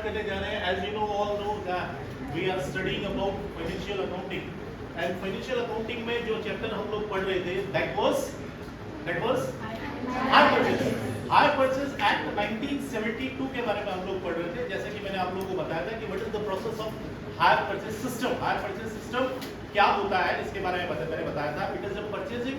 Start करने जा रहे हैं. As you know all know that we are studying about financial accounting, and financial accounting में जो चैप्टर हम लोग पढ़ रहे थे that was hire purchase act 1972 के बारे में हम लोग पढ़ रहे थे. जैसे कि मैंने आप लोगों को बताया था कि what is the process of hire purchase system. Hire purchase system क्या होता है इसके बारे में मैंने बताया था. It is a purchasing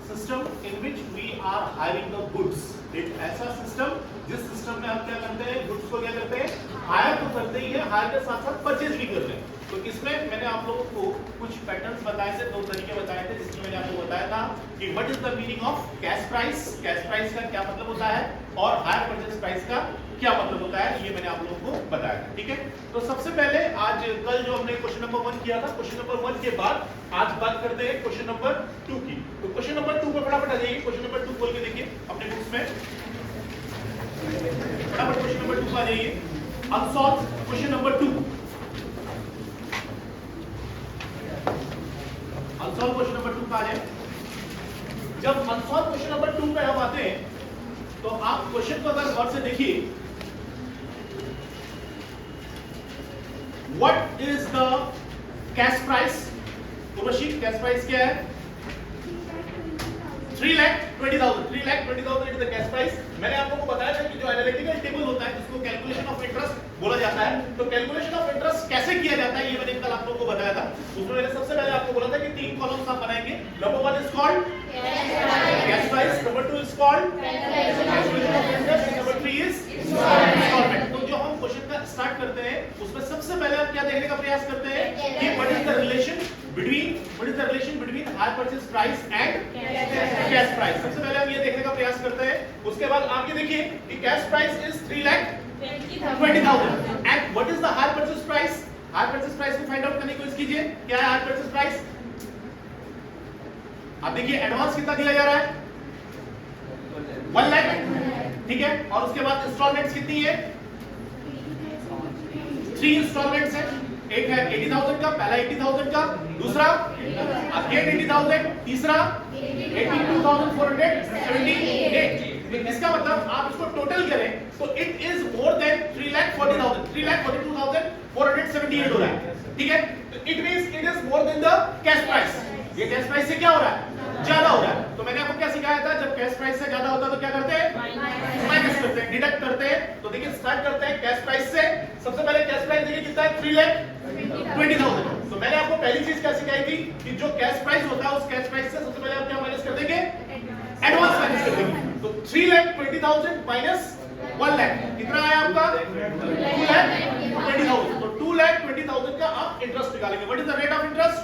system in which we are hiring the goods. एक ऐसा सिस्टम जिस सिस्टम में हम क्या करते हैं, गुड्स को क्या करते हैं, हायर तो करते ही है, हायर के साथ साथ परचेज भी करते हैं. तो इसमें मैंने आप लोगों को कुछ पैटर्न्स बताए थे, दो तरीके बताए थे, जिसमें मैंने आपको बताया था कि what is the meaning of cash price. Cash price का क्या मतलब होता है और हायर परचेज प्राइस का क्या मतलब होता है, ये मैंने आप लोगों को बताया था. ठीक है, तो सबसे पहले आज कल जो हमने क्वेश्चन नंबर 1 किया था, क्वेश्चन नंबर 1 के बाद आज बात करते हैं क्वेश्चन नंबर 2 की. तो क्वेश्चन नंबर 2 पर फटाफट आ जाइए. क्वेश्चन नंबर 2 खोल के देखिए अपने बुक्स में, फटाफट क्वेश्चन नंबर 2 पर आ जाइए. Unsolved question number 2. Unsolved question number 2 पे आ जाए. जब अनसॉल्व क्वेश्चन नंबर 2 पे हम आते हैं तो आप क्वेश्चन को अगर गौर से देखिए, what is the cash price. Urvashi, cash price क्या है? 3,20,000. 3,20,000 इज द कैश प्राइस. मैंने आप लोगों को बताया था कि जो एनालिटिकल टेबल होता है जिसको कैलकुलेशन ऑफ इंटरेस्ट बोला जाता है, तो कैलकुलेशन ऑफ इंटरेस्ट कैसे किया जाता है ये मैंने कल आप लोगों को बताया था. उसमें मैंने सबसे पहले आपको बोला था कि 3 कॉलम्स आप बनाएंगे. Number 1 is called cash price, number 2 is called calculation of interest, number 3 is instalment. तो जो हम क्वेश्चन का स्टार्ट करते हैं उसमें सबसे पहले आप क्या देखने का प्रयास करते हैं कि what is the relation between hire purchase price and cash price. सबसे पहले हम ये देखने का प्रयास करते हैं. उसके बाद आप ये देखिए कि cash price is 3,20,000 and what is the hire purchase price. Hire purchase price को फाइंड आउट करने की कोशिश कीजिए. क्या है हायर परचेज प्राइस? आप देखिए एडवांस कितना दिया जा रहा है? 1 लाख. ठीक है, और उसके बाद इंस्टॉलमेंट्स कितनी है? 3 इंस्टॉलमेंट्स है. एक है 80,000 का, पहला 80,000 का, दूसरा अगेन 80,000, तीसरा 82,478. इसका मतलब आप इसको टोटल करें तो इट इज मोर देन 3,40,000. 3,42,478 हो रहा है. ठीक है, तो it means it is more than the cash price. ये कैश प्राइस से क्या हो रहा है? ज्यादा हो रहा है. तो मैंने आपको क्या सिखाया था, जब कैश प्राइस से ज्यादा होता है तो क्या करते हैं? माइनस करते हैं, डिडक्ट करते हैं. तो देखिए स्टार्ट करते हैं कैश प्राइस से. सबसे पहले कैश प्राइस देखिए कितना है? 3,20,000. तो मैंने आपको पहली चीज क्या सिखाई थी कि जो कैश प्राइस होता है उस कैश प्राइस से सबसे पहले आप क्या माइनस कर देंगे? एडवांस माइनस कर देंगे. तो 3,20,000 माइनस 1 लाख कितना आया आपका? 2,20,000. तो 2,20,000 का आप इंटरेस्ट निकालेंगे. What is the rate of interest?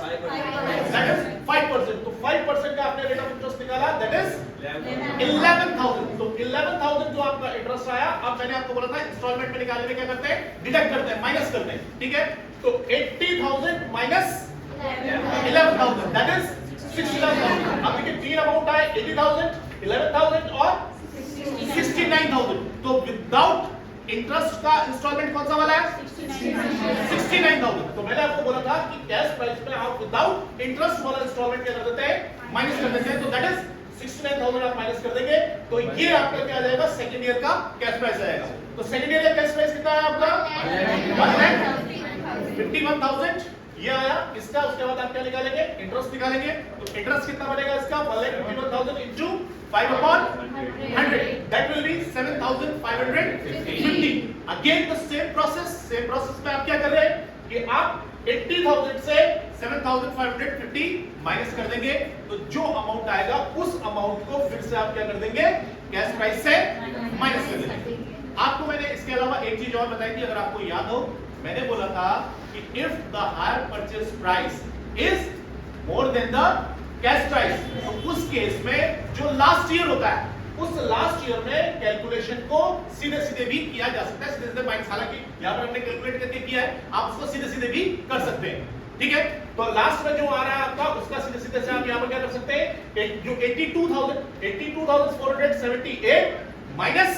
That is 5%. तो 5% का आपने रेट ऑफ इंटरेस्ट निकाला, दैट इज 11,000. तो 11,000 जो आपका इंटरेस्ट आया. अब मैंने आपको बोला था इंस्टॉलमेंट में निकालने में क्या करते हैं? डिडक्ट करते हैं, माइनस करते हैं. ठीक है, तो 80,000 माइनस 11,000 दैट इज 69,000. अब देखिए 3 अमाउंट आए, 80,000, 11,000 और 69,000. तो विदाउट इंटरेस्ट का इंस्टॉलमेंट कौन सा वाला है? 69,000. तो मैंने आपको बोला था कि कैश प्राइस में आप विदाउट इंटरेस्ट वाला इंस्टॉलमेंट क्या कर देते हैं? माइनस कर देते हैं. तो दैट इज 69,000 आप माइनस कर देंगे. तो ये आपका क्या आ जाएगा? सेकंड ईयर का कैश प्राइस आएगा. तो सेकंड ईयर का कैश प्राइस कितना है आपका? 1,51,000 ये आया इसका. उसके बाद आप क्या निकालेंगे? इंटरेस्ट निकालेंगे. तो इंटरेस्ट कितना बनेगा इसका? 1,51,000 into 5/100. That will be 7,550. Again the same process में आप क्या कर रहे हैं कि आप 80,000 से 7,550 माइनस कर देंगे. तो जो अमाउंट आएगा उस अमाउंट को फिर से आप क्या कर देंगे? कैश प्राइस से माइनस कर देंगे. आपको मैंने इसके अलावा एक चीज और बताई थी, अगर आपको याद हो. मैंने बोला था कि if the hire purchase price is more than the cash price, तो उस केस में जो लास्ट ईयर होता है उस लास्ट ईयर में कैलकुलेशन को सीधे सीधे भी किया जा सकता है. सीधे सीधे माइनस, हालांकि यहां पर हमने कैलकुलेट करके किया है, आप उसको सीधे सीधे भी कर सकते हैं. ठीक है, तो लास्ट में जो आ रहा है आपका उसका सीधे सीधे से आप यहां पर क्या कर सकते हैं? जो 82,478 माइनस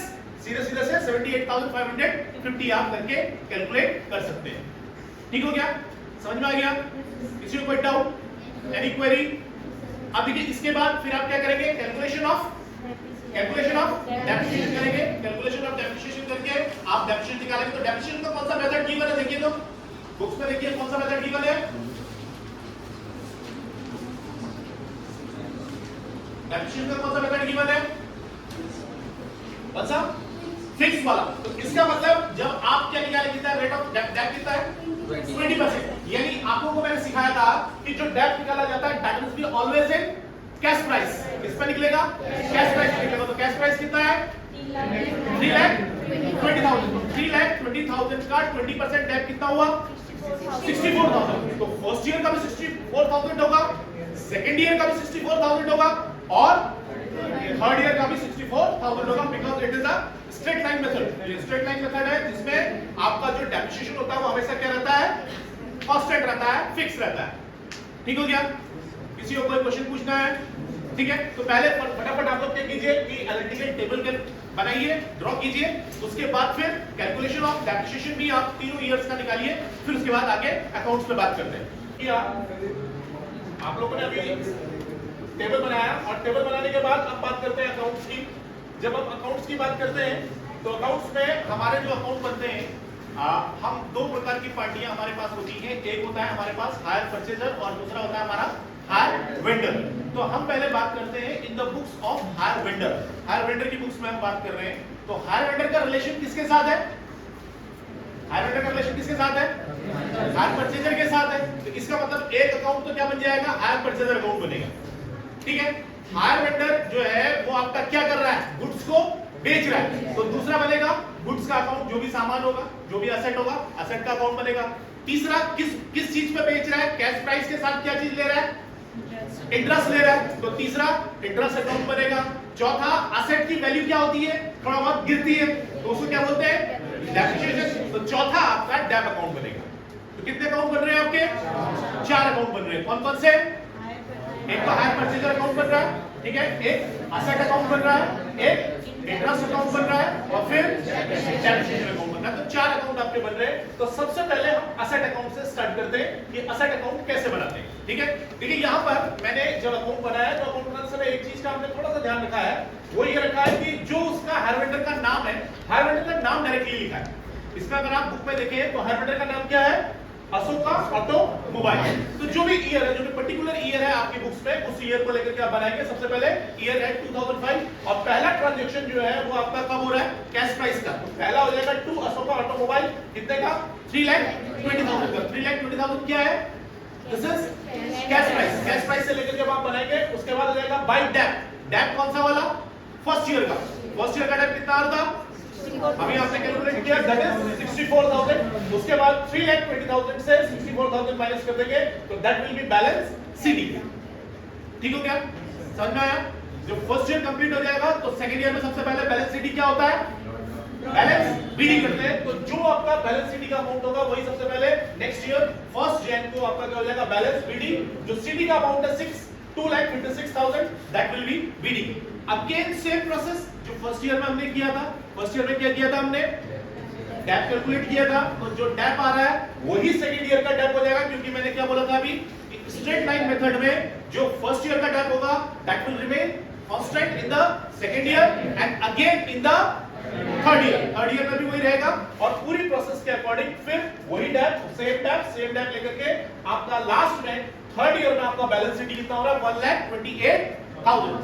सीधे सीधे से 78,550 आप करके कैलकुलेट कर सकते हैं. ठीक हो गया? समझ में आ गया? किसी को कोई डाउट, एनी क्वेरी? अब देखिए इसके बाद फिर आप क्या करेंगे? Calculation of calculation of depreciation करेंगे, कैलकुलेशन ऑफ डेप्रिसिएशन करके आप डेप्रिसिएशन निकालेंगे। तो डेप्रिसिएशन का कौन सा मेथड गिवन है, देखिए तो बुक्स में देखिए कौन सा मेथड गिवन है। डेप्रिसिएशन का कौन सा मेथड गिवन है, कौन सा, फिक्स वाला। तो इसका मतलब जब आप क्या निकालेंगे, कितना रेट ऑफ डेप्ट कितना है 20%। यानी आप लोगों को मैंने सिखाया था कि जो डेप्ट निकाला जाता है that must be always in cash price. किस पे निकलेगा, कैश प्राइस निकलेगा। तो कैश प्राइस कितना है 3,20,000। 3,20,000 का 20% डेप्ट कितना हुआ 64,000। तो फर्स्ट ईयर का भी 64,000 होगा, सेकंड ईयर का भी 64,000 होगा और थर्ड ईयर का भी 64,000 होगा, because it is a straight line method. ये स्ट्रेट लाइन मेथड है जिसमें आपका जो डेप्रिसिएशन होता है वो हमेशा क्या रहता है, कांस्टेंट रहता है, फिक्स रहता है। ठीक हो गया, किसी को कोई क्वेश्चन पूछना है, ठीक है। तो पहले फटाफट आप लोग क्या कीजिए कि एनालिटिकल टेबल के बनाइए, ड्रॉ कीजिए, उसके बाद फिर कैलकुलेशन ऑफ डेप्रिसिएशन भी आप तीनों ईयर्स का निकालिए, फिर उसके बाद आगे अकाउंट्स पे बात करते हैं। क्या आप लोगों ने अभी टेबल बनाया और टेबल बनाने के बाद अब बात करते हैं अकाउंट्स की। जब हम अकाउंट्स की बात करते हैं तो अकाउंट्स में हमारे जो अकाउंट बनते हैं, हम दो प्रकार की पार्टियां हमारे पास होती हैं। एक होता है हमारे पास हायर परचेजर और दूसरा होता है हमारा हायर वेंडर। तो हम पहले बात करते हैं in the books of higher vendor. Higher vendor की बुक्स में हम बात कर रहे हैं। तो हायर वेंडर का रिलेशन किसके साथ है, हायर वेंडर का रिलेशन किसके साथ है, हायर परचेजर के साथ है। तो इसका मतलब एक अकाउंट तो क्या बन जाएगा, हायर परचेजर अकाउंट बनेगा। ठीक है, हायर वेंडर जो है वो आपका क्या कर रहा है, गुड्स को बेच रहा है। तो दूसरा बनेगा गुड्स का अकाउंट, जो भी सामान होगा, जो भी असेट होगा, असेट का अकाउंट बनेगा। तीसरा किस चीज पे बेच रहा है, कैश प्राइस के साथ क्या चीज ले रहा है, इंटरेस्ट ले रहा है, तो तीसरा इंटरेस्ट अकाउंट बनेगा। चौथा असेट की वैल्यू क्या होती है, थोड़ा बहुत गिरती है, तो उसको क्या बोलते हैं, डेप्रिसिएशन। तो चौथा आपका डेप अकाउंट बनेगा। तो कितने अकाउंट बन रहे हैं आपके, 4 अकाउंट बन रहे हैं। कौन कौन से, एक तो हायर परचेजर अकाउंट बन रहा है, ठीक है, एक असेट अकाउंट बन रहा है, एक इंटरेस्ट अकाउंट बन रहा है और फिर डेप्रिसिएशन अकाउंट बन रहा है। तो 4 अकाउंट आपके बन रहे हैं। तो सबसे पहले हम असेट अकाउंट से स्टार्ट करते हैं कि असेट अकाउंट कैसे बनाते हैं। ठीक है, देखिए यहाँ पर मैंने जब अकाउंट बनाया तो अकाउंट बनाने समय एक चीज का हमने थोड़ा सा ध्यान रखा है, वो ये रखा है कि जो उसका हायर वेंडर का नाम है, हायर वेंडर का नाम डायरेक्टली लिखा है। इसमें अगर आप बुक में देखें तो हायर वेंडर का नाम क्या है, अशोका ऑटोमोबाइल। तो जो भी ईयर है, जो भी पर्टिकुलर ईयर है आपकी बुक्स में, उस ईयर को लेकर के आप बनाएंगे। सबसे पहले ईयर है 2005 और पहला ट्रांजैक्शन जो है वो आपका कब हो रहा है, कैश प्राइस का। तो पहला हो जाएगा टू अशोका ऑटोमोबाइल, कितने का, 3,20,000 का। 3,20,000 क्या है, this is cash price. Cash price से लेकर के आप बनाएंगे। उसके बाद हो जाएगा बाय डेप। डेप कौन सा वाला, फर्स्ट ईयर का। फर्स्ट ईयर का डेप कितना आ रहा था, अभी आपने कैलकुलेट किया, दैट इज 64,000। उसके बाद 3,20,000 से 64,000 माइनस कर देंगे तो that will be balance CD. ठीक हो गया, समझ में आया। जब फर्स्ट ईयर कंप्लीट हो जाएगा तो सेकंड ईयर में सबसे पहले बैलेंस सीडी क्या होता है, बैलेंस बीडी करते हैं। तो जो आपका बैलेंस सीडी का अमाउंट होगा वही सबसे पहले नेक्स्ट ईयर 1 जनवरी को आपका क्या हो जाएगा, बैलेंस बीडी। जो सीडी का अमाउंट है 2,56,000 that will be BD. Again same process जो फर्स्ट ईयर में हमने किया था। फर्स्ट ईयर में क्या किया था हमने, डेप कैलकुलेट किया था। तो जो डेप आ रहा है वही सेकंड ईयर का डेप हो जाएगा, क्योंकि मैंने क्या बोला था अभी, स्ट्रेट लाइन मेथड में जो फर्स्ट ईयर का डेप होगा that will remain constant in the second year and again in the third year. Third year में भी वही रहेगा और पूरी प्रोसेस के अकॉर्डिंग फिर वही डेप, सेम डेप लेकर के आपका लास्ट में थर्ड ईयर में आपका बैलेंस शीट कितना हो रहा है, 1,28,000।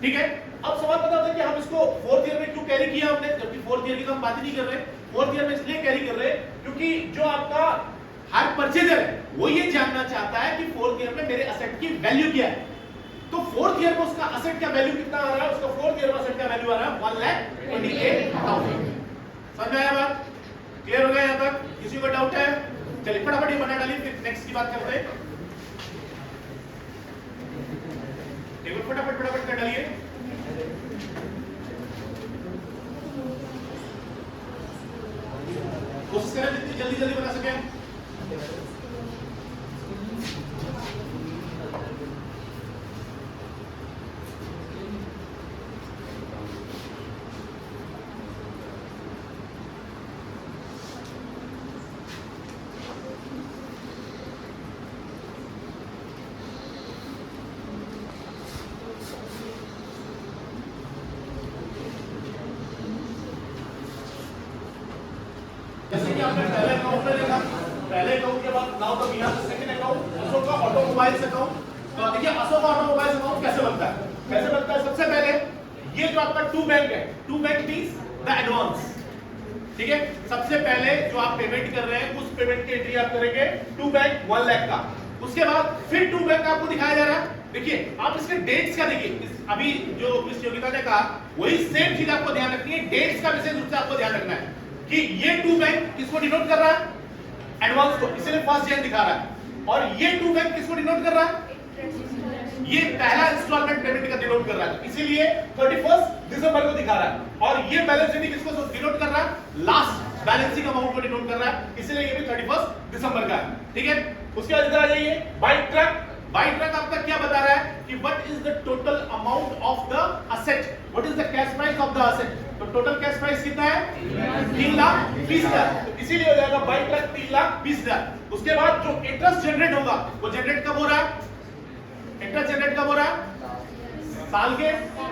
ठीक है, अब सवाल बता दें कि हम इसको फोर्थ ईयर में क्यों कैरी किया हमने, जबकि फोर्थ ईयर की तो हम बात ही नहीं कर रहे। फोर्थ ईयर में इसलिए कैरी कर रहे हैं क्योंकि जो आपका हायर परचेजर है वो ये जानना चाहता है कि फोर्थ ईयर में मेरे असेट की वैल्यू क्या है। तो फोर्थ ईयर में उसका असेट का वैल्यू कितना आ रहा है, उसका फोर्थ ईयर में असेट का वैल्यू आ रहा है 1,28,000। समझ में आया बात, क्लियर हो गया यहां तक, किसी को डाउट है? चलिए फटाफट ये बना डालिए, फिर नेक्स्ट की बात करते हैं। टेबल फटाफट कर डालिए। कोशिश करें जितनी जल्दी बना सकें। Now the we have the second account Ashoka automobiles account. तो देखिए अशोका ऑटोमोबाइल्स अकाउंट कैसे बनता है? कैसे बनता है? सबसे पहले ये जो आपका टू बैंक है, to bank means the advance, ठीक है। सबसे पहले जो आप पेमेंट कर रहे हैं उस पेमेंट की एंट्री आप करेंगे टू बैंक 1 लाख का। उसके बाद फिर टू बैंक आपको दिखाया जा रहा है। देखिए आप इसके डेट्स का देखिए, अभी जो मिस योगिता ने कहा वही सेम चीज आपको ध्यान रखनी है। डेट्स का विशेष रूप से आपको ध्यान रखना है कि ये टू बैंक किसको डिनोट कर रहा है? एडवांस को, इसलिए फर्स्ट जनवरी दिखा रहा है। और ये टू बैंक किसको डिनोट कर रहा है? ये पहला इंस्टॉलमेंट पेमेंट का डिनोट कर रहा है, इसीलिए 31 दिसंबर को दिखा रहा है। और ये बैलेंस शीट किसको डिनोट कर रहा है? लास्ट बैलेंसिंग अमाउंट को डिनोट कर रहा है, इसलिए ये भी 31 दिसंबर का है, ठीक है। उसके बाद इधर आ जाइए, बाय ट्रक। बाय ट्रक आपका क्या बता रहा है कि what is the total amount of the asset, what is the cash price of the asset. तो टोटल कैश प्राइस कितना है? 3,20,000। तो इसीलिए हो जाएगा बाय ट्रक 3,20,000। उसके बाद जो इंटरेस्ट जनरेट होगा वो जनरेट कब हो रहा है? इंटरेस्ट जनरेट कब हो रहा है? साल के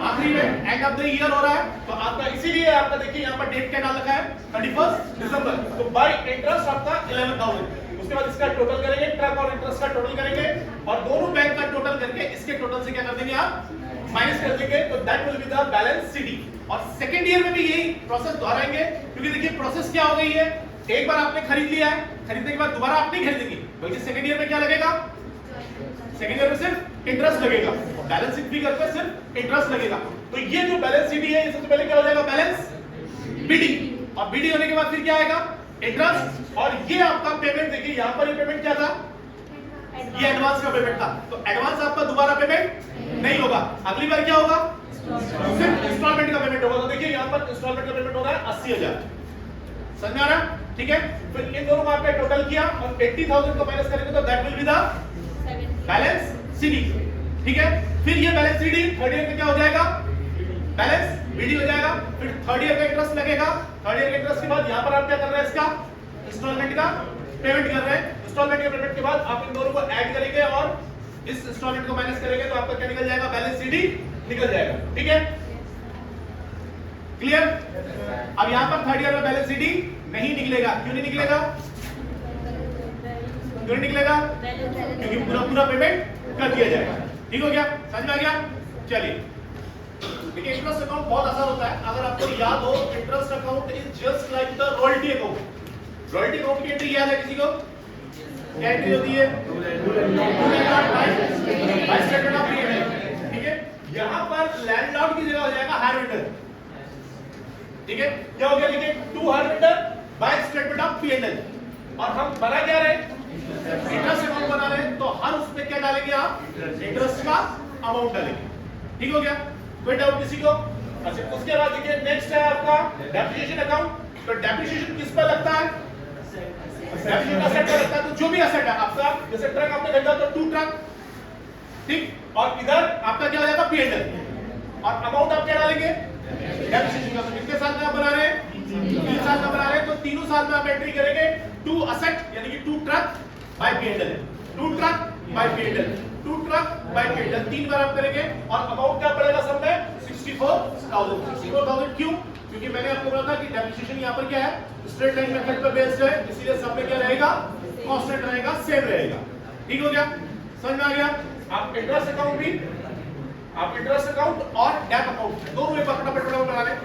आखिरी में, एंड ऑफ द ईयर हो रहा है। तो आपका इसीलिए आपका देखिए यहाँ पर डेट क्या डाल रखा है? 31 दिसंबर। तो बाय इंटरेस्ट आपका 11,000। उसके बाद इसका टोटल करेंगे, ट्रक और इंटरेस्ट का टोटल करेंगे और दोनों बैंक का टोटल करके इसके टोटल से क्या कर देंगे आप? माइनस कर देंगे। तो that will be the balance CD. और सेकंड ईयर में भी यही प्रोसेस दोहराएंगे, क्योंकि देखिए प्रोसेस क्या हो गई है, एक बार आपने खरीद लिया है, खरीदने के बाद दोबारा आप नहीं खरीदेंगे, बल्कि सेकंड ईयर में क्या लगेगा? सेकंड ईयर में सिर्फ इंटरेस्ट लगेगा, बैलेंस शीट भी करके सिर्फ इंटरेस्ट लगेगा। तो ये जो बैलेंस सीडी है, सबसे पहले क्या हो जाएगा? Balance BD. और बीडी होने के बाद फिर क्या आएगा? इंटरेस्ट। और ये आपका पेमेंट देखिए, यहां पर ये पेमेंट क्या था? ये एडवांस का पेमेंट था। तो एडवांस आपका दोबारा पेमेंट नहीं होगा, अगली बार क्या होगा? सिर्फ इंस्टॉलमेंट का पेमेंट होगा। तो देखिए यहां पर इंस्टॉलमेंट का पेमेंट हो रहा है 80,000। समझ में आ रहा है? ठीक है। फिर इन दोनों का आपने टोटल किया और 80,000 को माइनस करेंगे तो that will be the balance CD, ठीक है। फिर ये बैलेंस सीडी थर्ड ईयर में क्या हो जाएगा? बैलेंस बीडी हो जाएगा। फिर थर्ड ईयर का इंटरेस्ट लगेगा। थर्ड ईयर के इंटरेस्ट के बाद यहां पर आप क्या कर रहे हैं? इसका इंस्टॉलमेंट का पेमेंट कर रहे हैं। इंस्टॉलमेंट के पेमेंट के बाद आप इन दोनों को ऐड करेंगे और इस इंस्टॉलमेंट को माइनस करेंगे तो आपका क्या निकल जाएगा? बैलेंस सीडी निकल जाएगा, ठीक है। क्लियर? अब यहां पर थर्ड ईयर में बैलेंस सीडी नहीं निकलेगा। क्यों नहीं निकलेगा? क्यों नहीं निकलेगा? क्योंकि पूरा पेमेंट कर दिया जाएगा। ठीक हो गया? समझ में आ गया? चलिए, देखिए इंटरेस्ट अकाउंट बहुत आसान होता है। अगर आपको याद हो, interest account is just like the royalty account. Royalty account की एंट्री याद है किसी को? क्या एंट्री होती है? बाय स्टेटमेंट ऑफ पीएनएल, ठीक है। यहां पर लैंडलॉर्ड की जगह हो जाएगा हायर वेंडर, ठीक है। क्या हो गया? देखिए to hire vendor by statement of PNL. और हम बना क्या रहे? इंटरेस्ट अकाउंट बना रहे हैं। तो हर उसमें क्या डालेंगे आप? इंटरेस्ट का अमाउंट डालेंगे। ठीक हो गया? कोई डाउट किसी को? अच्छा, उसके बाद देखिए नेक्स्ट है आपका डेप्रिसिएशन अकाउंट। तो डेप्रिसिएशन किस पर लगता है? डेप्रिसिएशन असेट पर लगता है। तो जो भी असेट है आपका, जैसे ट्रक आपने खरीदा तो टू ट्रक, ठीक। और इधर आपका क्या हो जाएगा? पीएनएल। और अमाउंट आप क्या डालेंगे? डेप्रिसिएशन का। कितने साल का बना रहे हैं? 3 साल का बना रहे हैं। तो तीनों साल में आप एंट्री करेंगे टू असेट यानी कि to truck by PNL, to truck by PNL, to truck by PNL. 3 बार आप करेंगे। और अमाउंट क्या पड़ेगा सब में? 64,000। 64,000 क्यों? क्योंकि मैंने आपको बोला था कि डेप्रिसिएशन यहाँ पर क्या है? स्ट्रेट लाइन मेथड पर बेस्ड है, इसीलिए सब में क्या रहेगा? कांस्टेंट रहेगा, सेम रहेगा। ठीक हो गया? समझ में आ गया? आप इंटरेस्ट अकाउंट भी, आप इंटरेस्ट अकाउंट और डेट अकाउंट दोनों में फटाफट बना लें।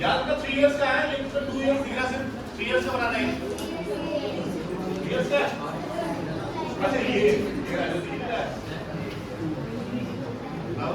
याद का 3 इयर्स का है, लेकिन उसमें 2 इयर्स दिख रहा, सिर्फ 3 इयर्स का बनाना है। 3 इयर्स का? अच्छा ये दिख रहा है। अब